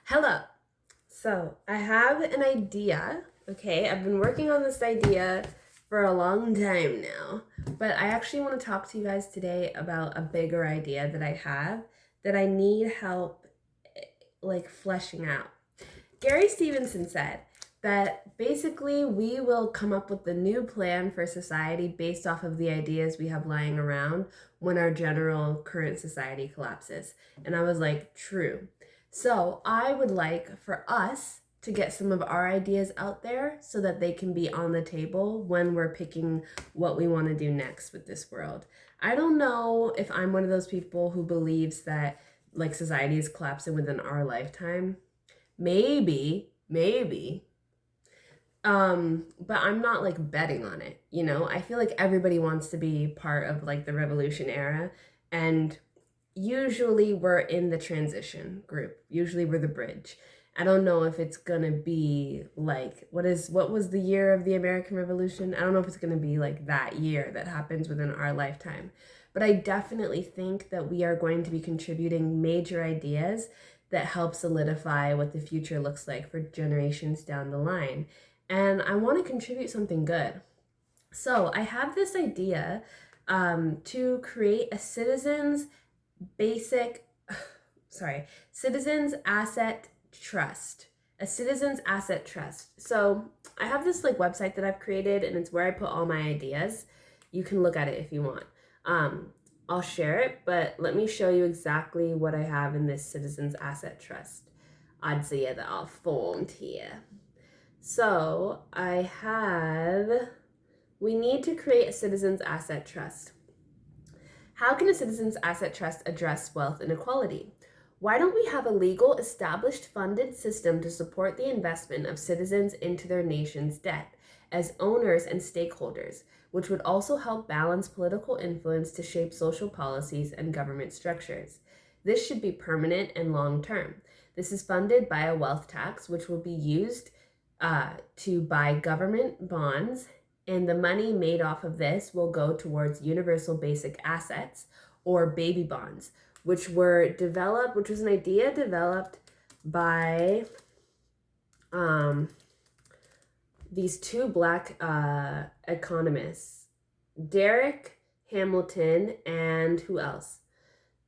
Hello. So I have an idea. Okay, I've been working on this idea for a long time now, but I actually want to talk to you guys today about a bigger idea that I have that I need help like fleshing out. Gary Stevenson said that basically we will come up with the new plan for society based off of the ideas we have lying around when our general current society collapses. And I was like, true. So I would like for us to get some of our ideas out there so that they can be on the table when we're picking what we want to do next with this world. I don't know if I'm one of those people who believes that like society is collapsing within our lifetime. Maybe. But I'm not like betting on it, you know? I feel like everybody wants to be part of like the revolution era, and usually we're in the transition group. Usually we're the bridge. I don't know if it's gonna be like what was the year of the American Revolution? I don't know if it's gonna be like that year that happens within our lifetime. But I definitely think that we are going to be contributing major ideas that help solidify what the future looks like for generations down the line. And I want to contribute something good. So I have this idea to create a basic, citizens asset trust. A citizens asset trust. So I have this like website that I've created, and it's where I put all my ideas. You can look at it if you want. Um, I'll share it, but let me show you exactly what I have in this citizens asset trust idea that I've formed here. So we need to create a citizens asset trust. How can a citizens asset trust address wealth inequality? Why don't we have a legal, established, funded system to support the investment of citizens into their nation's debt as owners and stakeholders, which would also help balance political influence to shape social policies and government structures? This should be permanent and long term. This is funded by a wealth tax, which will be used to buy government bonds, and the money made off of this will go towards universal basic assets or baby bonds, which was an idea developed by these two black economists, Derek Hamilton and who else?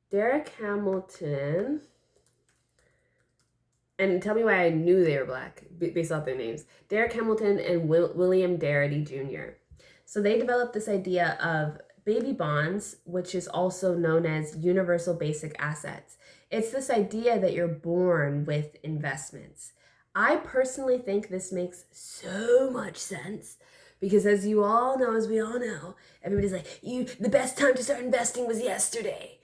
Derek Hamilton, and tell me why I knew they were black based off their names. Derek Hamilton and William Darity Jr. So they developed this idea of baby bonds, which is also known as universal basic assets. It's this idea that you're born with investments. I personally think this makes so much sense because as we all know, everybody's like, the best time to start investing was yesterday.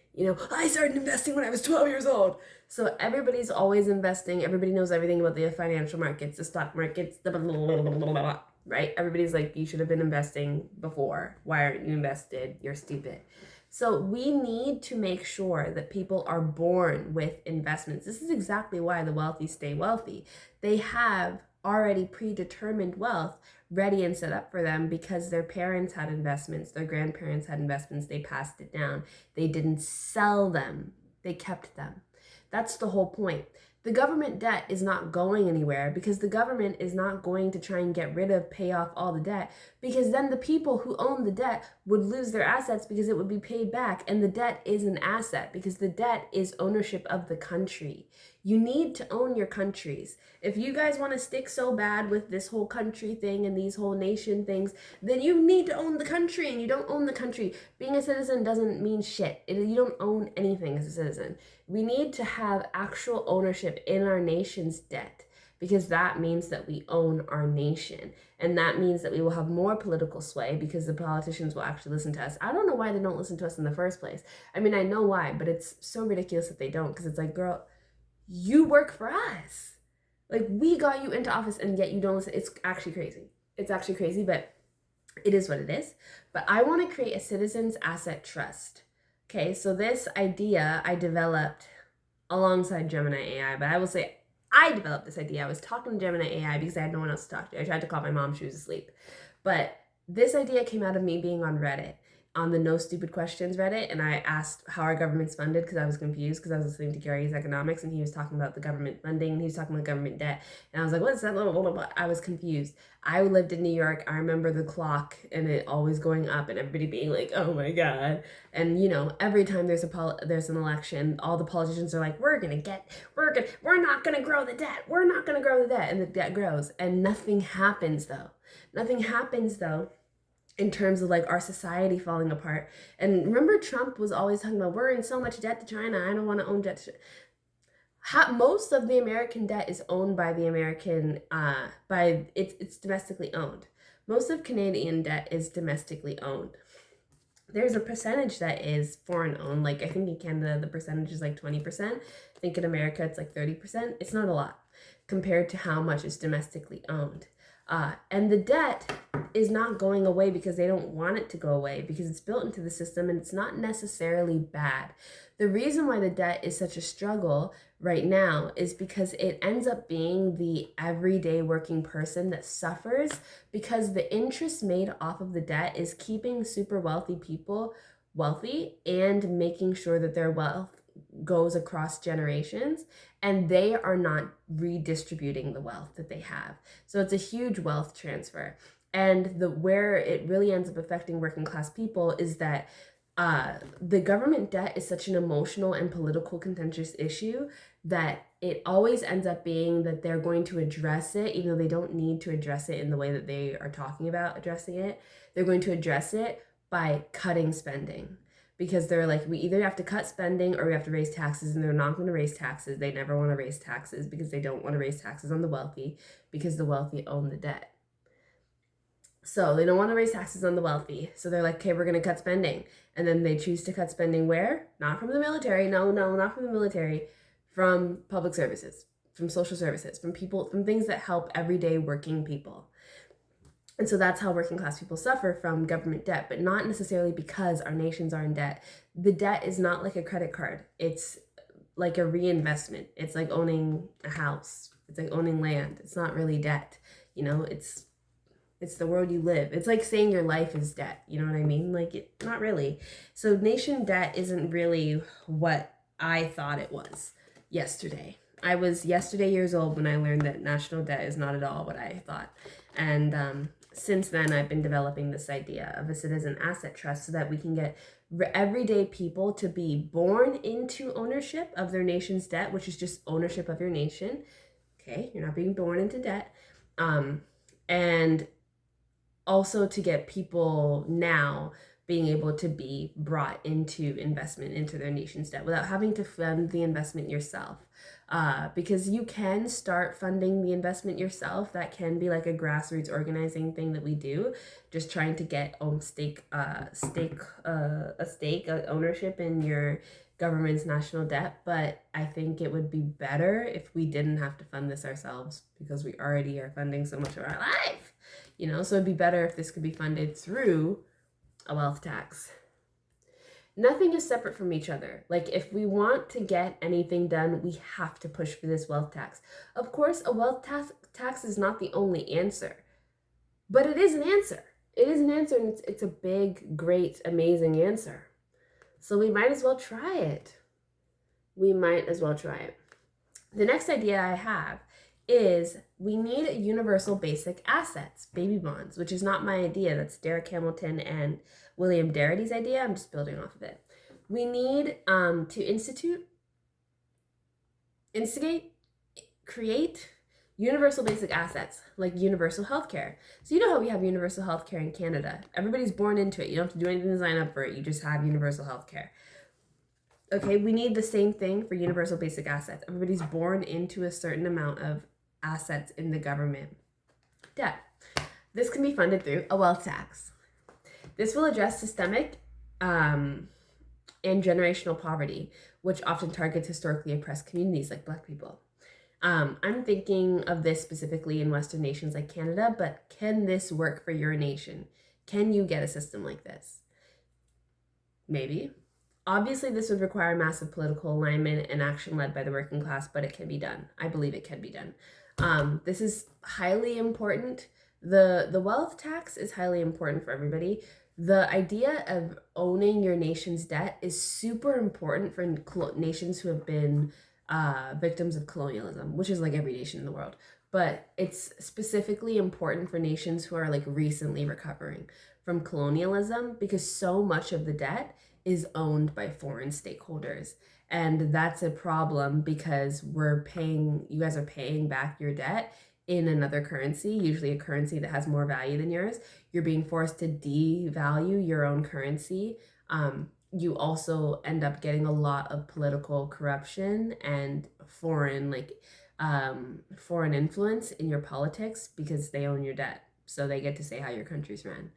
I started investing when I was 12 years old. So everybody's always investing. Everybody knows everything about the financial markets, the stock markets, the blah, blah, blah, blah, blah, right? Everybody's like, you should have been investing before. Why aren't you invested? You're stupid. So we need to make sure that people are born with investments. This is exactly why the wealthy stay wealthy. They have already predetermined wealth ready and set up for them because their parents had investments, their grandparents had investments, they passed it down. They didn't sell them, they kept them. That's the whole point. The government debt is not going anywhere because the government is not going to try and pay off all the debt, because then the people who own the debt would lose their assets because it would be paid back. And the debt is an asset because the debt is ownership of the country. You need to own your countries. If you guys want to stick so bad with this whole country thing and these whole nation things, then you need to own the country, and you don't own the country. Being a citizen doesn't mean shit. You don't own anything as a citizen. We need to have actual ownership in our nation's debt, because that means that we own our nation. And that means that we will have more political sway because the politicians will actually listen to us. I don't know why they don't listen to us in the first place. I mean, I know why, but it's so ridiculous that they don't, because it's like, girl, you work for us. Like, we got you into office and yet you don't listen. It's actually crazy. But it is what it is. But I want to create a citizens asset trust. Okay, so this idea I developed alongside Gemini AI, but I will say I developed this idea. I was talking to Gemini AI because I had no one else to talk to. I tried to call my mom, she was asleep. But this idea came out of me being on Reddit. on the No Stupid Questions Reddit, and I asked how our government's funded because I was confused because I was listening to Gary's economics and he was talking about the government funding and he was talking about government debt. And I was like, what's that? Blah, blah, blah, blah. I was confused. I lived in New York. I remember the clock and it always going up and everybody being like, oh my God. And you know, every time there's an election, all the politicians are like, we're not gonna grow the debt. We're not gonna grow the debt. And the debt grows. And nothing happens though. In terms of like our society falling apart. And remember, Trump was always talking about, we're in so much debt to China. I don't want to own debt. Most of the American debt is owned by the American, it's domestically owned. Most of Canadian debt is domestically owned. There's a percentage that is foreign owned. Like I think in Canada, the percentage is like 20%. I think in America, it's like 30%. It's not a lot compared to how much is domestically owned. And the debt is not going away because they don't want it to go away, because it's built into the system and it's not necessarily bad. The reason why the debt is such a struggle right now is because it ends up being the everyday working person that suffers, because the interest made off of the debt is keeping super wealthy people wealthy and making sure that their wealth goes across generations, and they are not redistributing the wealth that they have. So it's a huge wealth transfer. And where it really ends up affecting working class people is that the government debt is such an emotional and political contentious issue that it always ends up being that they're going to address it, even though they don't need to address it in the way that they are talking about addressing it. They're going to address it by cutting spending. Because they're like, we either have to cut spending or we have to raise taxes, and they're not going to raise taxes. They never want to raise taxes because they don't want to raise taxes on the wealthy, because the wealthy own the debt. So they don't want to raise taxes on the wealthy. So they're like, okay, we're going to cut spending. And then they choose to cut spending where? Not from the military. No, not from the military. From public services, from social services, from things that help everyday working people. And so that's how working class people suffer from government debt, but not necessarily because our nations are in debt. The debt is not like a credit card. It's like a reinvestment. It's like owning a house. It's like owning land. It's not really debt. You know, it's the world you live. It's like saying your life is debt. You know what I mean? Like, not really. So nation debt isn't really what I thought it was yesterday. I was yesterday years old when I learned that national debt is not at all what I thought. And since then, I've been developing this idea of a citizen asset trust so that we can get everyday people to be born into ownership of their nation's debt, which is just ownership of your nation. Okay, you're not being born into debt. And also to get people now being able to be brought into investment into their nation's debt without having to fund the investment yourself. Because you can start funding the investment yourself. That can be like a grassroots organizing thing that we do, just trying to get ownership in your government's national debt. But I think it would be better if we didn't have to fund this ourselves, because we already are funding so much of our life. You know, so it'd be better if this could be funded through a wealth tax. Nothing is separate from each other. Like, if we want to get anything done, we have to push for this wealth tax. Of course, a wealth tax is not the only answer, but it is an answer. It is an answer, and it's a big, great, amazing answer. So we might as well try it. The next idea I have is we need universal basic assets, baby bonds, which is not my idea. That's Derek Hamilton and William Darity's idea. I'm just building off of it. We need to instigate, create universal basic assets like universal healthcare. So you know how we have universal healthcare in Canada. Everybody's born into it. You don't have to do anything to sign up for it. You just have universal healthcare. Okay, we need the same thing for universal basic assets. Everybody's born into a certain amount of assets in the government debt. This can be funded through a wealth tax. This will address systemic and generational poverty, which often targets historically oppressed communities like Black people. I'm thinking of this specifically in Western nations like Canada, but can this work for your nation? Can you get a system like this? Maybe. Obviously, this would require massive political alignment and action led by the working class, but it can be done. I believe it can be done. This is highly important. The wealth tax is highly important for everybody. The idea of owning your nation's debt is super important for nations who have been victims of colonialism, which is like every nation in the world. But it's specifically important for nations who are like recently recovering from colonialism because so much of the debt is owned by foreign stakeholders. And that's a problem because you guys are paying back your debt in another currency, usually a currency that has more value than yours. You're being forced to devalue your own currency. You also end up getting a lot of political corruption and foreign influence in your politics because they own your debt, so they get to say how your country's ran.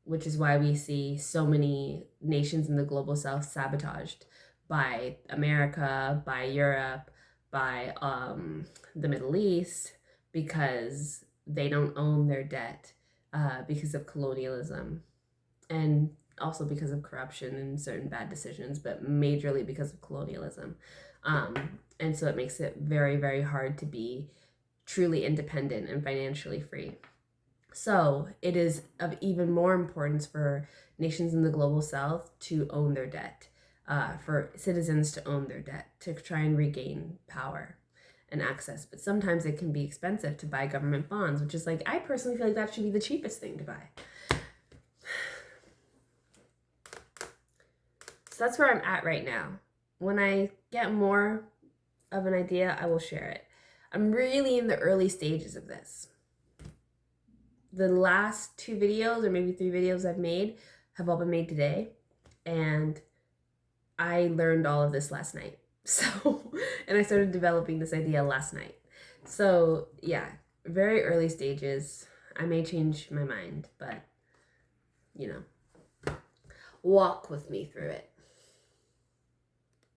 Which is why we see so many nations in the global south sabotaged by America, by Europe, by the Middle East, because they don't own their debt because of colonialism and also because of corruption and certain bad decisions, but majorly because of colonialism. And so it makes it very, very hard to be truly independent and financially free. So it is of even more importance for nations in the global south to own their debt, for citizens to own their debt, to try and regain power and access. But sometimes it can be expensive to buy government bonds, which is like, I personally feel like that should be the cheapest thing to buy. So that's where I'm at right now. When I get more of an idea, I will share it. I'm really in the early stages of this. The last 2 videos or maybe 3 videos I've made have all been made today, and I learned all of this last night. So, and I started developing this idea last night. So yeah, very early stages. I may change my mind, but walk with me through it.